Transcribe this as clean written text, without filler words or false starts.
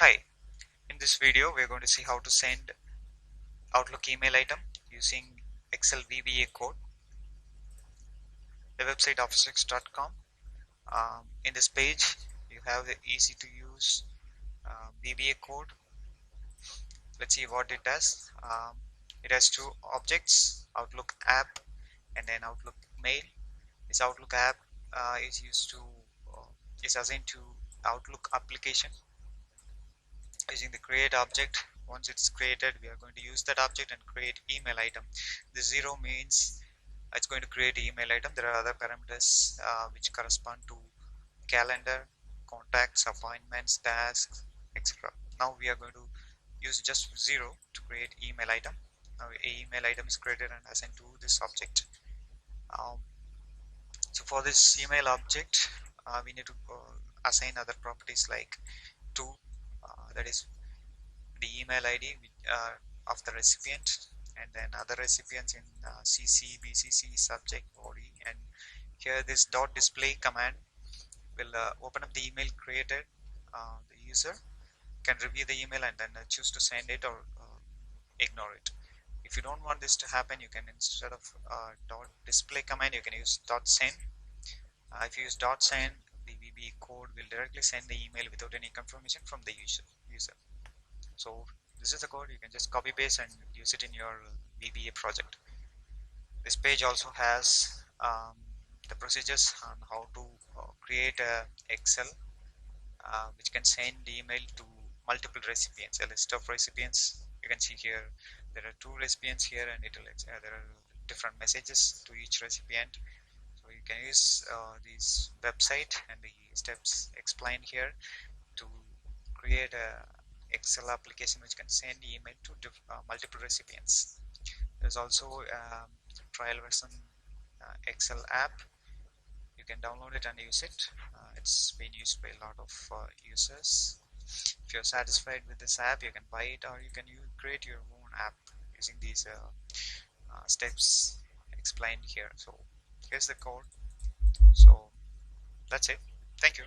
Hi, in this video we're going to see how to send Outlook email item using Excel VBA code. The website officex.com. In this page you have the easy to use VBA code. Let's see what it does. It has two objects, Outlook app and then Outlook mail. This Outlook app is assigned to Outlook application using the create object. Once it's created, we are going to use that object and create email item. The 0 means it's going to create email item. There are other parameters which correspond to calendar, contacts, appointments, tasks, etc. Now we are going to use just 0 to create email item. Now email item is created and assigned to this object. So for this email object we need to assign other properties like to that is the email ID of the recipient, and then other recipients in CC, BCC, subject, body, and here this dot display command will open up the email created. The user can review the email and then choose to send it or ignore it. If you don't want this to happen, you can, instead of dot display command, you can use dot send. If you use dot send, the VBA code will directly send the email without any confirmation from the user. So this is the code. You can just copy paste and use it in your VBA project. This page also has the procedures on how to create a Excel which can send the email to multiple recipients, a list of recipients. You can see here there are 2 recipients here, and there are different messages to each recipient. So you can use this website and the steps explained here to create a Excel application which can send email to multiple recipients. There's also a trial version Excel app. You can download it and use it. It's been used by a lot of users. If you're satisfied with this app, you can buy it, or you can create your own app using these steps explained here. So here's the code. So that's it. Thank you.